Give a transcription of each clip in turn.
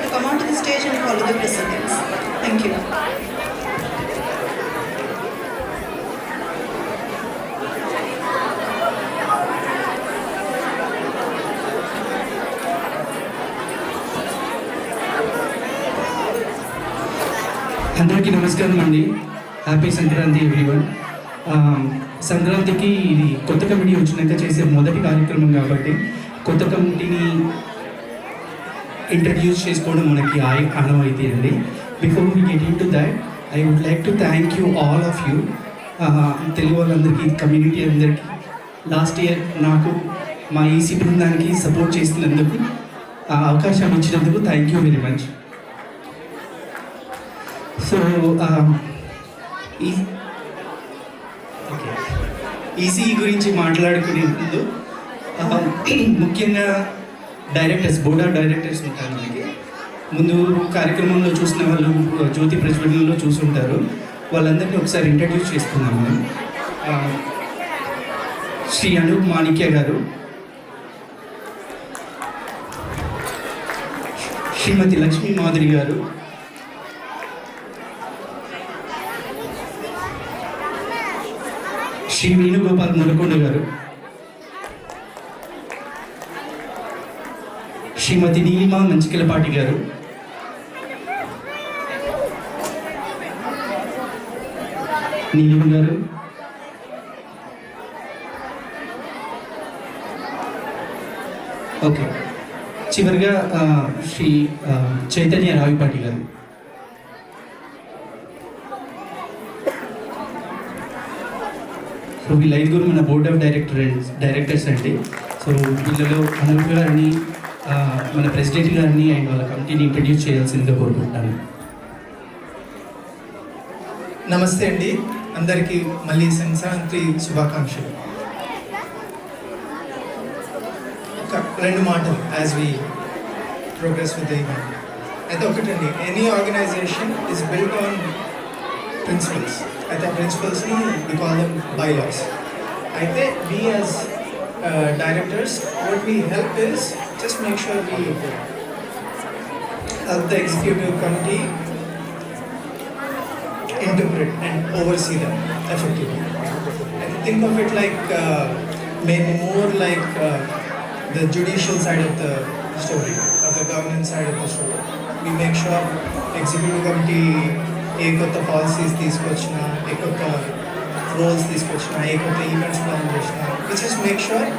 to come onto the stage and follow the proceedings. Thank you. అందరికీ నమస్కారం అండి. Happy Sankranti everyone. సంక్రాంతికి ఇది కొత్త కమిటీ వచ్చినాక చేసే మొదటి కార్యక్రమం కాబట్టి కొత్త కమిటీని ఇంట్రడ్యూస్ చేసుకోవడం మనకి ఆనవాయితీ అండి. Before we get into that I would like to thank you all of you, Telugu వాళ్ళందరికీ, కమ్యూనిటీ అందరికీ. లాస్ట్ ఇయర్ నాకు మా ఈసీ బృందానికి సపోర్ట్ చేసినందుకు, అవకాశం ఇచ్చినందుకు thank you very much. So EC గురించి మాట్లాడుకునే ముందు ముఖ్యంగా డైరెక్టర్స్, బోర్డ్ ఆఫ్ డైరెక్టర్స్ ఉంటారు మనకి. ముందు కార్యక్రమంలో చూసిన వాళ్ళు జ్యోతి ప్రజ్వలనలో చూసుంటారు. వాళ్ళందరినీ ఒకసారి ఇంట్రడ్యూస్ చేసుకుందాం మనం. శ్రీ అనూప్ మాణిక్య గారు, శ్రీమతి లక్ష్మీ మాధురి గారు, శ్రీ వేణుగోపాల్ మురకొండ గారు, శ్రీమతి నీలిమా మంచికలపాటి గారు, నీలిమ గారు, ఓకే, చివరిగా శ్రీ చైతన్య రావిపాటి గారు. సో వీళ్ళ ఐదుగురు మన బోర్డ్ ఆఫ్ డైరెక్టర్స్ అండి. సో వీళ్ళలో అనూప్ గారిని, మన ప్రెసిడెంట్ గారిని అండ్ వాళ్ళ కమిటీని ఇంట్రడ్యూస్ చేయాల్సిందిగా కోరుకుంటాను. నమస్తే అండి, అందరికీ మళ్ళీ సంక్రాంతి శుభాకాంక్షలు. ఒక రెండు మాటలు as we progress with the event. అయితే ఒకటండి, any organisation is built on principles. అయితే ఆ ప్రిన్సిపల్స్ని వి కాల్ దెమ్ బైలాస్. అయితే we as directors, what we help is just make sure we help the executive committee interpret and oversee them effectively. I think of it like maybe more like the judicial side of the story or the governance side of the story. We make sure executive committee ఏ కొత్త policies తీసుకొచ్చినా, ఏ కొత్త rules తీసుకొచ్చినా, ఏ కొత్త events plan చేసినా, which is make sure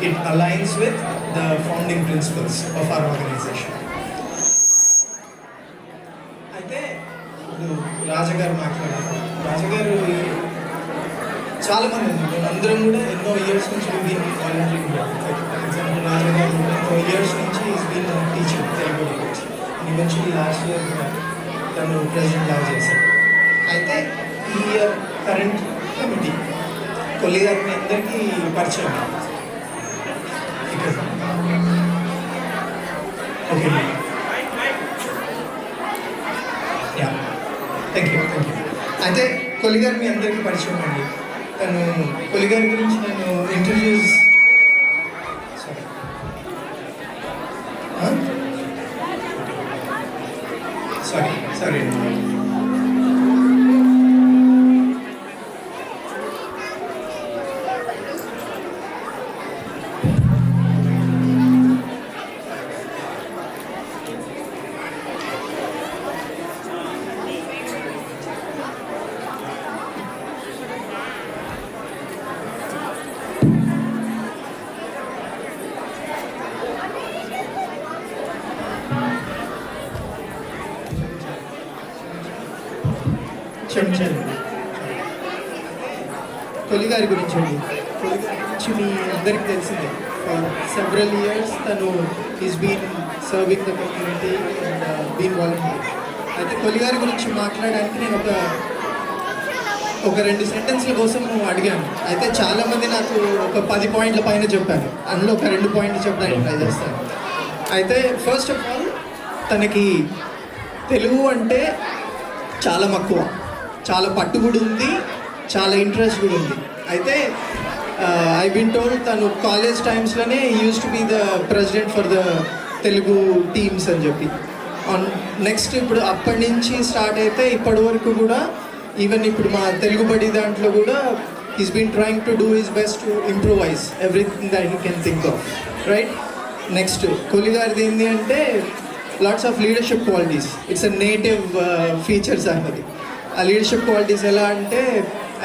it aligns with the founding principles of our organisation. అయితే ఇప్పుడు రాజగారు మాట్లాడారు. రాజగారు చాలామంది ఉన్నారు, అందరం కూడా ఎన్నో ఇయర్స్ నుంచి వాలంటీరింగ్. ఫర్ ఎగ్జాంపుల్ రాజగారు ఎన్నో ఇయర్స్ నుంచి is been teaching Telugu language. Eventually last year తను ప్రెసిడెంట్ లాగా చేశారు. అయితే ఈ ఇయర్ కరెంట్ కమిటీ కొల్లిగారు మీ అందరికీ పరిచయం. ఇక్కడ ఓకే, యా, థ్యాంక్ యూ. అయితే కొల్లిగారు మీ అందరికీ పరిచయం అండి. తను కొల్లిగారి గురించి నేను ఇంట్రడ్యూస్ సారీ క్షమించండి. కొల్లిగారి గురించి అండి. కొల్లిగారి గురించి మీ అందరికీ తెలిసిందే. ఫర్ సెవరల్ ఇయర్స్ తను is been serving the community and been volunteer. అయితే కొల్లిగారి గురించి మాట్లాడడానికి నేను ఒక 2 సెంటెన్స్ల కోసం అడిగాను. అయితే చాలామంది నాకు ఒక 10 పాయింట్ల పైన చెప్పారు. అందులో ఒక 2 పాయింట్లు చెప్పడానికి ట్రై చేస్తాను. అయితే ఫస్ట్ ఆఫ్ ఆల్ తనకి తెలుగు అంటే చాలా మక్కువ, చాలా పట్టుబడి ఉంది, చాలా ఇంట్రెస్ట్ కూడా ఉంది. అయితే ఐ బీన్ టోల్డ్ తను కాలేజ్ టైమ్స్లోనే used to be the president for the Telugu teams అని చెప్పి. ఆన్ నెక్స్ట్ ఇప్పుడు అప్పటి నుంచి స్టార్ట్ అయితే ఇప్పటి వరకు కూడా ఈవెన్ ఇప్పుడు మా తెలుగు బడి దాంట్లో కూడా is been trying to do his best to improvise everything that he can think of right. Next Kohli గారిది ఏంటి అంటే lots of leadership qualities. It's a native features అన్నది. ఆ లీడర్షిప్ క్వాలిటీస్ ఎలా అంటే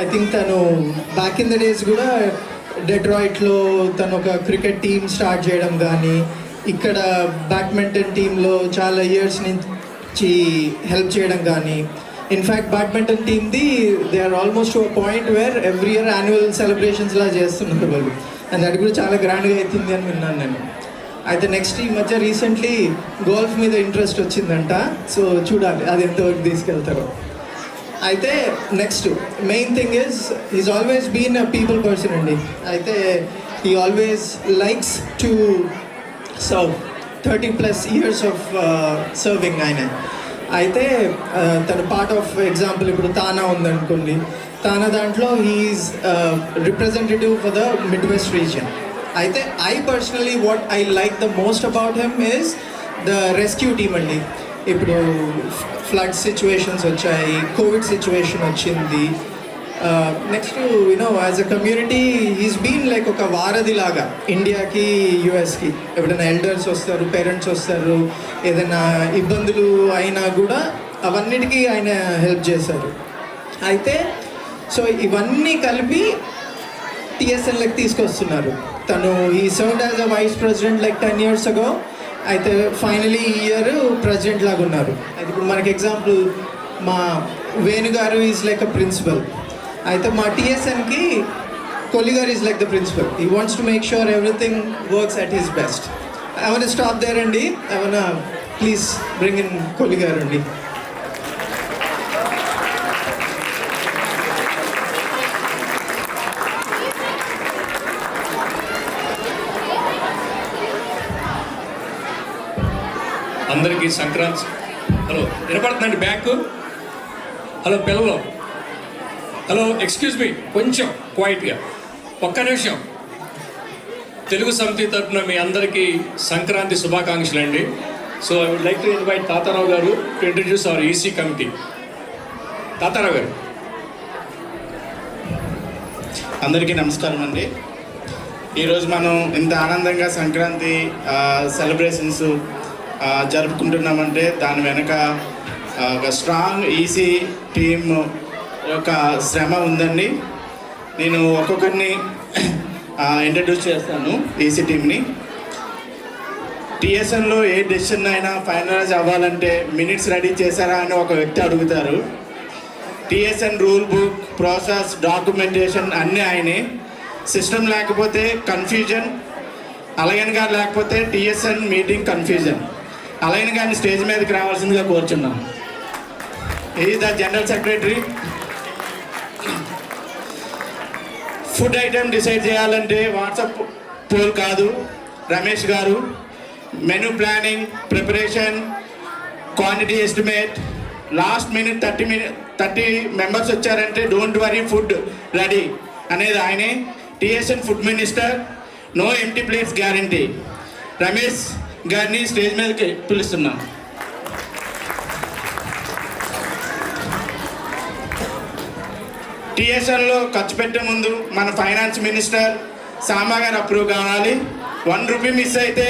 ఐ థింక్ తను బ్యాక్ ఇన్ ద డేస్ కూడా డెట్రాయిట్లో తను ఒక క్రికెట్ టీమ్ స్టార్ట్ చేయడం కానీ, ఇక్కడ బ్యాడ్మింటన్ టీంలో చాలా ఇయర్స్ నుంచి హెల్ప్ చేయడం కానీ. ఇన్ఫ్యాక్ట్ బ్యాడ్మింటన్ టీమ్ది they are almost to a point where every year annual సెలబ్రేషన్స్లా చేస్తున్నారు వాళ్ళు. అండ్ అది కూడా చాలా గ్రాండ్గా అవుతుంది అని విన్నాను నేను. అయితే నెక్స్ట్ ఈ మధ్య రీసెంట్లీ గోల్ఫ్ మీద ఇంట్రెస్ట్ వచ్చిందంట. సో చూడాలి అది ఎంతవరకు తీసుకెళ్తారో. అయితే next main thing is is always been a people person అండి. అయితే he always likes to serve 30+ years of serving ఆయన. అయితే తన పార్ట్ ఆఫ్ ఎగ్జాంపుల్ ఇప్పుడు తానా ఉందనుకోండి, తానా దాంట్లో he is representative for the mid west region. అయితే I personally what I like the most about him is the rescue team అండి. ఇప్పుడు flood situations వచ్చాయి, కోవిడ్ సిచ్యువేషన్ వచ్చింది. Next you know as a community he's been like ఒక వారధి లాగా ఇండియాకి యుఎస్కి. ఎప్పుడైనా ఎల్డర్స్ వస్తారు, పేరెంట్స్ వస్తారు, ఏదైనా ఇబ్బందులు అయినా కూడా అవన్నిటికీ ఆయన హెల్ప్ చేశారు. అయితే సో ఇవన్నీ కలిపి టీఎస్ఎన్లోకి తీసుకొస్తున్నారు. తను ఈ served as a vice president like 10 years ago. అయితే ఫైనలీ ఈ ఇయర్ ప్రెసిడెంట్ లాగా ఉన్నారు. అయితే ఇప్పుడు మనకి ఎగ్జాంపుల్ మా వేణు గారు ఈజ్ లైక్ అ ప్రిన్సిపల్. అయితే మా టీఎస్ఎన్కి కోహ్లీ గారు is like the principal. He wants to make sure everything works at his best. ఏమైనా స్టాప్ దేర్ అండి, ఏమైనా ప్లీజ్ బ్రింగ్ ఇన్ కోహ్లీ గారు అండి. అందరికీ సంక్రాంతి. హలో వినపడుతుందండి బ్యాక్? హలో పిల్లలు, హలో ఎక్స్క్యూజ్ మీ, కొంచెం క్వైట్గా ఒక్క నిమిషం. తెలుగు సమితి తరఫున మీ అందరికీ సంక్రాంతి శుభాకాంక్షలు అండి. So I would like to invite Tatarao గారు to introduce our EC committee. Tatarao గారు. అందరికీ నమస్కారం అండి. ఈరోజు మనం ఇంత ఆనందంగా సంక్రాంతి సెలబ్రేషన్స్ జరుపుకుంటున్నామంటే దాని వెనక ఒక స్ట్రాంగ్ ఈసీ టీమ్ యొక్క శ్రమ ఉందండి. నేను ఒక్కొక్కరిని ఇంట్రడ్యూస్ చేస్తాను ఈసీ టీమ్ని. టీఎస్ఎన్లో ఏ డెసిషన్ అయినా ఫైనలైజ్ అవ్వాలంటే మినిట్స్ రెడీ చేశారా అని ఒక వ్యక్తి అడుగుతారు. TSN rule book, process, documentation అన్నీ ఆయనే. సిస్టమ్ లేకపోతే కన్ఫ్యూజన్, అలయన్ గారు లేకపోతే టీఎస్ఎన్ మీటింగ్ కన్ఫ్యూజన్. అలయన్ గారిని స్టేజ్ మీదకి రావాల్సిందిగా కోరుచున్నాం. ఇది the general secretary. Food item decide చేయాలంటే వాట్సాప్ పోల్ కాదు, Ramesh garu. Menu planning, preparation, quantity estimate, last minute 30 members వచ్చారంటే డోంట్ వరీ ఫుడ్ రెడీ అనేది ఆయనే. TSN food minister, no empty plates guarantee. Ramesh గారిని స్టేజ్ మీదకి పిలుస్తున్నాం. టీఎస్ఎన్లో ఖర్చు పెట్టే ముందు మన ఫైనాన్స్ మినిస్టర్ సాంబా గారు అప్రూవ్ కావాలి. 1 రూపీ మిస్ అయితే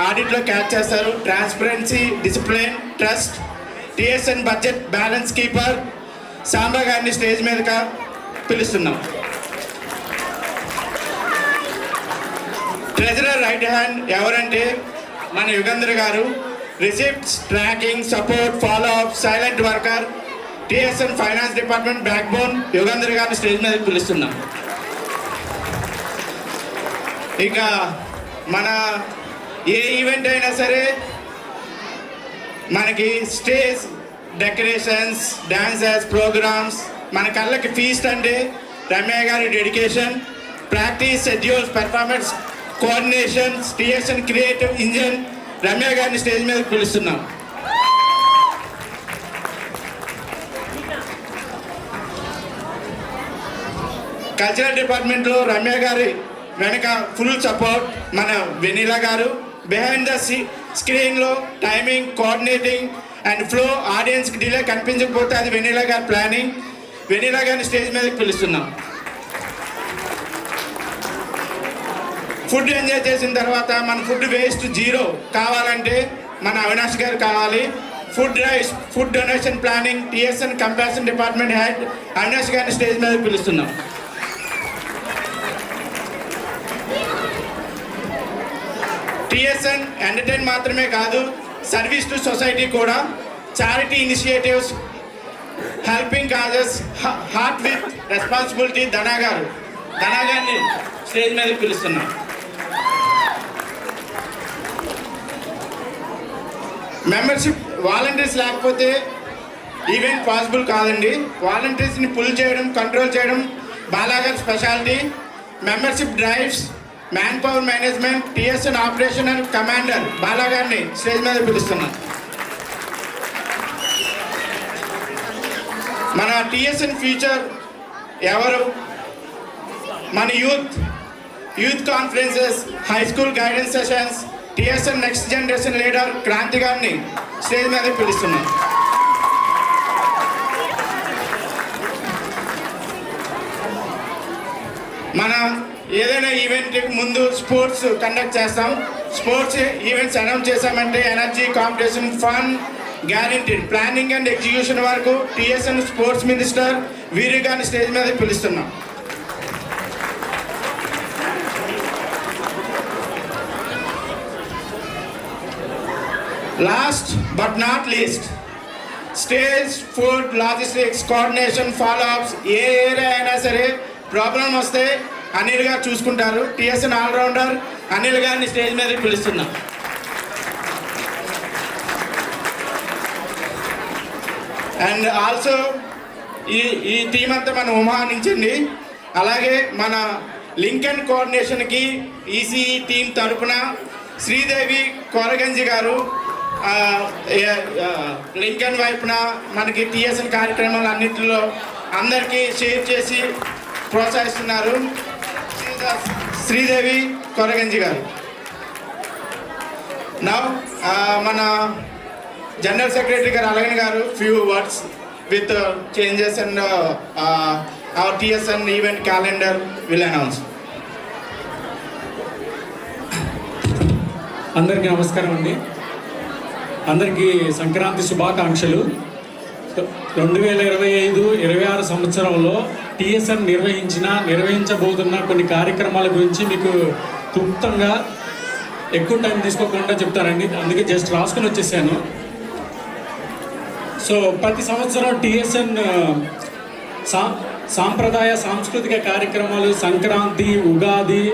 ఆడిట్లో క్యాచ్ చేస్తారు. Transparency, discipline, trust. TSN budget balance keeper Samba గారిని స్టేజ్ మీదగా పిలుస్తున్నాం. ట్రెజరర్ రైట్ హ్యాండ్ ఎవరంటే మన యుగంధర్ గారు. Receipts, tracking, support, follow up, silent worker. TSN finance department back bone Yugandhar గారిని స్టేజ్ మీద పిలుస్తున్నాం. ఇక మన ఏ ఈవెంట్ అయినా సరే మనకి స్టేజ్ డెకరేషన్స్, డాన్సెస్, ప్రోగ్రామ్స్, మన కళ్ళకి ఫీస్ట్ అంటే రమ్య గారి dedication. Practice, schedules, performance, coordinations, TSN creative engine Ramya గారిని స్టేజ్ మీద పిలుస్తున్నాం. కల్చరల్ డిపార్ట్మెంట్లో రమ్య గారి వెనక ఫుల్ సపోర్ట్ మన వెనీలా గారు. బిహైండ్ ద స్క్రీన్లో టైమింగ్, కోఆర్డినేటింగ్ అండ్ ఫ్లో, ఆడియన్స్కి డిలే కనిపించకపోతే అది వెనీలా గారి ప్లానింగ్. వెనీలా గారిని స్టేజ్ మీదకి పిలుస్తున్నాం. ఫుడ్ ఎంజాయ్ చేసిన తర్వాత మన ఫుడ్ వేస్ట్ జీరో కావాలంటే మన అవినాష్ గారు కావాలి. Food rice, food donation planning, TSN compassion department head Avinash గారిని స్టేజ్ మీద పిలుస్తున్నాం. టీఎస్ఎన్ ఎంటర్టైన్ మాత్రమే కాదు, సర్వీస్ టు సొసైటీ కూడా. Charity initiatives, helping causes, heart with responsibility Dhana గారిని స్టేజ్ మీద పిలుస్తున్నాం. మెంబర్షిప్ వాలంటీర్స్ లేకపోతే ఈవెంట్ పాసిబుల్ కాదండి. వాలంటీర్స్ని పుల్ చేయడం, కంట్రోల్ చేయడం బాలాగారి speciality. Membership drives, man power management, TSN operational commander బాలాగారిని స్టేజ్ మీద పిలుస్తున్నాం. మన టీఎస్ఎన్ ఫ్యూచర్ ఎవరు? మన youth conferences, high school guidance sessions, TSN next generation leader Kranti గారిని స్టేజ్ మీద పిలుస్తున్నాం. మన ఏదైనా ఈవెంట్కి ముందు స్పోర్ట్స్ కండక్ట్ చేస్తాం. స్పోర్ట్స్ ఈవెంట్స్ అనౌన్స్ చేశామంటే energy, competition, fun guaranteed. Planning and execution వరకు టీఎస్ఎన్ స్పోర్ట్స్ మినిస్టర్ వీరు గారిని స్టేజ్ మీద పిలుస్తున్నాం. Last but not least, stage, food, logistics, coordination, follow ups, ఏ ఏరియా అయినా సరే ప్రాబ్లం వస్తే అనిల్ గారు చూసుకుంటారు. టీఎస్ఎన్ ఆల్రౌండర్ అనిల్ గారిని స్టేజ్ మీద పిలుస్తున్నాం. అండ్ ఆల్సో ఈ టీం అంతా మన ఉమా నుంచండి. అలాగే మన లింకన్ కోఆర్డినేషన్కి ఈసీఈ టీం తరపున శ్రీదేవి కొరగంజి గారు లింకన్ వైపున మనకి టీఎస్ఎన్ కార్యక్రమాలు అన్నింటిలో అందరికీ షేర్ చేసి ప్రోత్సహిస్తున్నారు. శ్రీదేవి కొరగంజి గారు. నా మన జనరల్ సెక్రటరీ గారు అలగన్ గారు few words with changes and hour TSN event calendar will announce. అందరికీ నమస్కారం అండి. అందరికీ సంక్రాంతి శుభాకాంక్షలు. 2025-26 సంవత్సరంలో టీఎస్ఎన్ నిర్వహించబోతున్న కొన్ని కార్యక్రమాల గురించి మీకు క్లుప్తంగా ఎక్కువ టైం తీసుకోకుండా చెప్తానండి. అందుకే జస్ట్ రాసుకొని వచ్చేసాను. సో ప్రతి సంవత్సరం టీఎస్ఎన్ సాంప్రదాయ సాంస్కృతిక కార్యక్రమాలు, సంక్రాంతి, ఉగాది,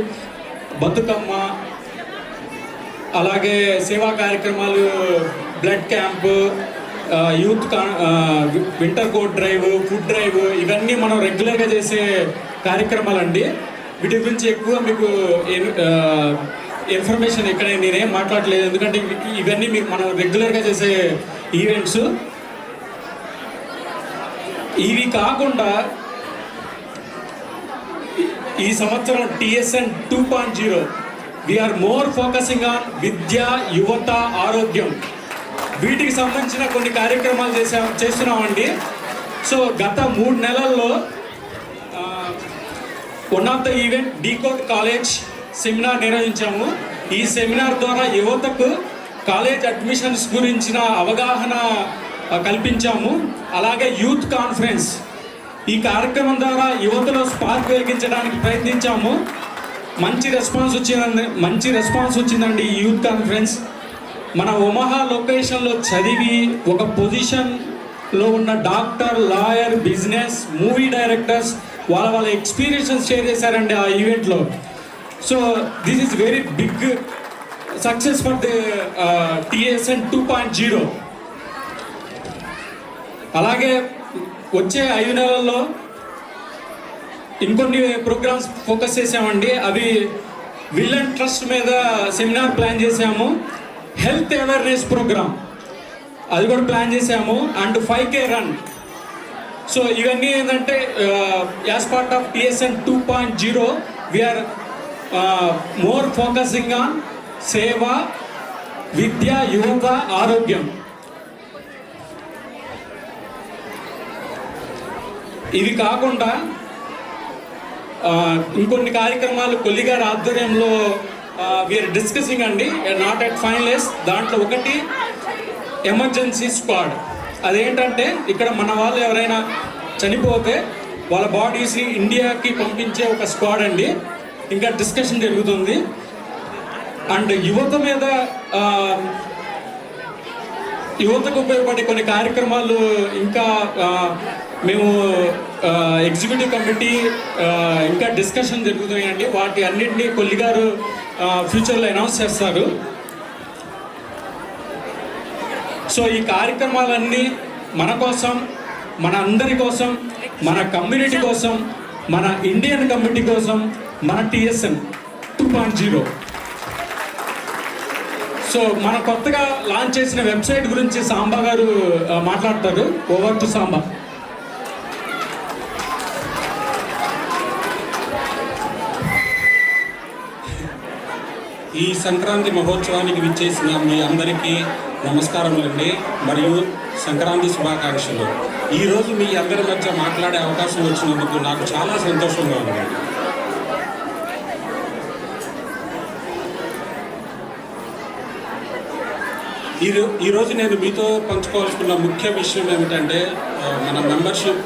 బతుకమ్మ, అలాగే సేవా కార్యక్రమాలు, blood camp, youth winter coat drive, food drive, ఇవన్నీ మనం రెగ్యులర్గా చేసే కార్యక్రమాలండి. వీటి గురించి ఎక్కువ మీకు ఇన్ఫర్మేషన్ ఇక్కడ నేనేం మాట్లాడలేదు, ఎందుకంటే ఇవన్నీ మీకు మనం రెగ్యులర్గా చేసే ఈవెంట్స్. ఇవి కాకుండా ఈ సంవత్సరం TSN 2.0 we are more focusing on విద్య, యువత, ఆరోగ్యం, వీటికి సంబంధించిన కొన్ని కార్యక్రమాలు చేస్తున్నామండి. సో గత 3 నెలల్లో one of the event decode college seminar నిర్వహించాము. ఈ సెమినార్ ద్వారా యువతకు కాలేజ్ అడ్మిషన్స్ గురించిన అవగాహన కల్పించాము. అలాగే యూత్ కాన్ఫరెన్స్, ఈ కార్యక్రమం ద్వారా యువతలో స్పార్క్ వెలిగించడానికి ప్రయత్నించాము. మంచి రెస్పాన్స్ వచ్చిందండి ఈ యూత్ కాన్ఫరెన్స్. మన ఒమహా లొకేషన్లో చదివి ఒక పొజిషన్లో ఉన్న doctor, lawyer, business, movie directors వాళ్ళ ఎక్స్పీరియన్సెస్ షేర్ చేశారండి ఆ ఈవెంట్లో. So this is very big success for the TSN 2.0. అలాగే వచ్చే 5 నెలల్లో ఇంకొన్ని ప్రోగ్రామ్స్ ఫోకస్ చేసామండి. అవి విల్లన్ ట్రస్ట్ మీద సెమినార్ ప్లాన్ చేసాము. హెల్త్ అవేర్నెస్ ప్రోగ్రామ్ అది కూడా ప్లాన్ చేసాము. And 5K run. సో ఇవన్నీ ఏంటంటే as part of TSN 2.0 we are more focusing on సేవ, విద్య, యువత, ఆరోగ్యం. ఇవి కాకుండా ఇంకొన్ని కార్యక్రమాలు కొల్లిగారి ఆధ్వర్యంలో వీఆర్ డిస్కసింగ్ అండి, నాట్ ఎట్ ఫైనలైజ్. దాంట్లో ఒకటి ఎమర్జెన్సీ స్క్వాడ్. అదేంటంటే ఇక్కడ మన వాళ్ళు ఎవరైనా చనిపోతే వాళ్ళ బాడీస్ని ఇండియాకి పంపించే ఒక స్క్వాడ్ అండి. ఇంకా డిస్కషన్ జరుగుతుంది. అండ్ యువతకు ఉపయోగపడే కొన్ని కార్యక్రమాలు ఇంకా మేము ఎగ్జిక్యూటివ్ కమిటీ ఇంకా డిస్కషన్ జరుగుతున్నాయండి. వాటి అన్నింటినీ కొల్లిగారు ఫ్యూచర్లో అనౌన్స్ చేస్తారు. సో ఈ కార్యక్రమాలన్నీ మన కోసం, మన అందరి కోసం, మన కమ్యూనిటీ కోసం, మన ఇండియన్ కమ్యూనిటీ కోసం, మన TSN 2.0. సో మన కొత్తగా లాంచ్ చేసిన వెబ్సైట్ గురించి సాంబా గారు మాట్లాడతారు. Over to Samba. ఈ సంక్రాంతి మహోత్సవానికి విచ్చేసిన మీ అందరికీ నమస్కారములండి, మరియు సంక్రాంతి శుభాకాంక్షలు. ఈరోజు మీ అందరి మధ్య మాట్లాడే అవకాశం వచ్చినందుకు నాకు చాలా సంతోషంగా ఉంది. ఈరోజు నేను మీతో పంచుకోవాల్సిన ముఖ్య విషయం ఏమిటంటే మన మెంబర్షిప్,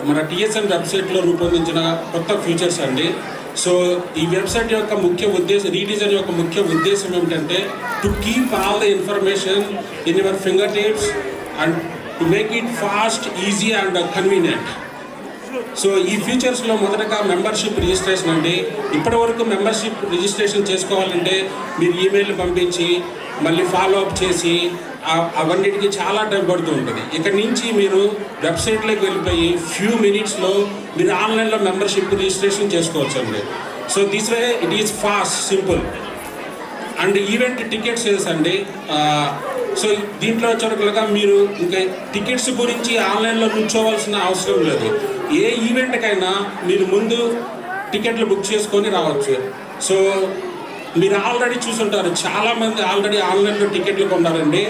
మన TSN వెబ్సైట్లో రూపొందించిన కొత్త ఫీచర్స్ అండి. సో ఈ వెబ్సైట్ యొక్క రీడిజైన్ యొక్క ముఖ్య ఉద్దేశం ఏమిటంటే to keep all the information in your finger tips and to make it fast, easy and convenient. So ఈ ఫీచర్స్లో మొదటగా మెంబర్షిప్ రిజిస్ట్రేషన్ అండి. ఇప్పటివరకు మెంబర్షిప్ రిజిస్ట్రేషన్ చేసుకోవాలంటే మీరు ఈమెయిల్ పంపించి మళ్ళీ ఫాలో అప్ చేసి అవన్నిటికీ చాలా టైం పడుతూ ఉంటుంది. ఇక్కడ నుంచి మీరు వెబ్సైట్లోకి వెళ్ళిపోయి ఫ్యూ మినిట్స్లో మీరు ఆన్లైన్లో మెంబర్షిప్ రిజిస్ట్రేషన్ చేసుకోవచ్చు అండి. So this way it is past, simple. And event tickets అండి. సో దీంట్లో వచ్చేటట్లుగా మీరు ఇంకా టికెట్స్ గురించి ఆన్లైన్లో కూర్చోవలసిన అవసరం లేదు. ఏ ఈవెంట్కైనా మీరు ముందు టికెట్లు బుక్ చేసుకొని రావచ్చు. సో మీరు ఆల్రెడీ చూసుంటారు, చాలామంది ఆల్రెడీ ఆన్లైన్లో టికెట్లు కొన్నారండి.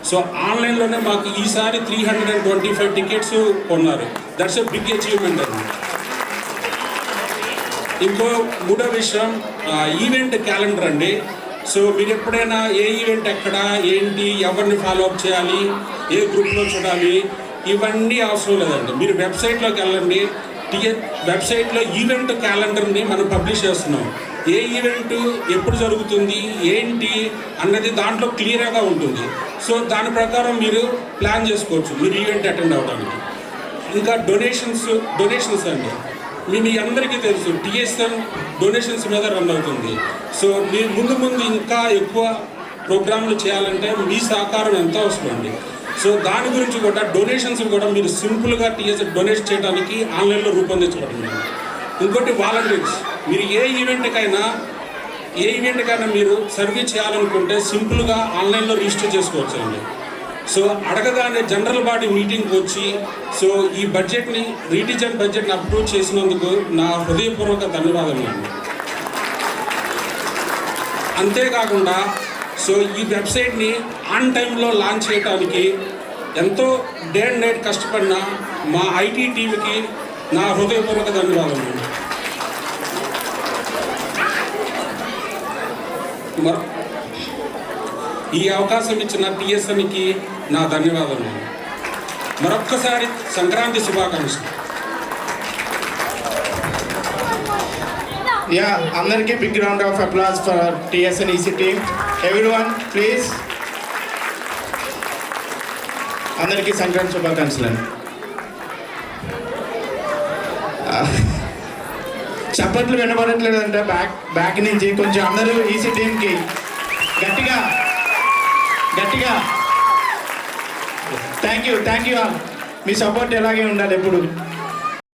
సో ఆన్లైన్లోనే మాకు ఈసారి 325 టికెట్స్ కొన్నారు. దట్స్ ఎ బిగ్ అచీవ్మెంట్ అండి. ఇంకో మూడో విషయం ఈవెంట్ క్యాలెండర్ అండి. సో మీరు ఎప్పుడైనా ఏ ఈవెంట్ ఎక్కడ, ఏంటి, ఎవరిని ఫాలో అప్ చేయాలి, ఏ గ్రూప్లో చూడాలి, ఇవన్నీ అవసరం లేదండి. మీరు వెబ్సైట్లోకి వెళ్ళండి. వెబ్సైట్లో ఈవెంట్ క్యాలెండర్ని మనం పబ్లిష్ చేస్తున్నాం. ఏ ఈవెంట్ ఎప్పుడు జరుగుతుంది, ఏంటి అన్నది దాంట్లో క్లియర్గా ఉంటుంది. సో దాని ప్రకారం మీరు ప్లాన్ చేసుకోవచ్చు మీరు ఈవెంట్ అటెండ్ అవ్వడానికి. ఇంకా డొనేషన్స్ అండి. మీ అందరికీ తెలుసు TSN డొనేషన్స్ మీద రన్ అవుతుంది. సో మీరు ముందు ఇంకా ఎక్కువ ప్రోగ్రాంలు చేయాలంటే మీ సహకారం ఎంతో అవసరం అండి. సో దాని గురించి కూడా డొనేషన్స్ కూడా మీరు సింపుల్గా TSN డొనేట్ చేయడానికి ఆన్లైన్లో రూపొందించబడింది. ఇంకోటి వాలంటీర్స్. మీరు ఏ ఈవెంట్కైనా మీరు సర్వీస్ చేయాలనుకుంటే సింపుల్గా ఆన్లైన్లో రిజిస్టర్ చేసుకోవచ్చు అండి. సో అడగగానే జనరల్ బాడీ మీటింగ్కి వచ్చి సో ఈ బడ్జెట్ని రీడిజైన్ బడ్జెట్ని అప్రూవ్ చేసినందుకు నా హృదయపూర్వక ధన్యవాదాలు అండి. అంతేకాకుండా సో ఈ వెబ్సైట్ని ఆన్ టైంలో లాంచ్ చేయడానికి ఎంతో డే అండ్ నైట్ కష్టపడిన మా IT టీంకి నా హృదయపూర్వక ధన్యవాదాలు అండి. ఈ అవకాశం ఇచ్చిన TSNకి నా ధన్యవాదాలు. మరొక్కసారి సంక్రాంతి శుభాకాంక్షలు. అందరికీ big round of applause for TSN EC team. Everyone please. అందరికీ సంక్రాంతి శుభాకాంక్షలు అండి. చప్పట్లు వినబడట్లేదంటే బ్యాక్ నుంచి కొంచెం అందరూ EC టీమ్కి గట్టిగా thank you all. Me support ఎలాగే ఉండాలి ఎప్పుడు.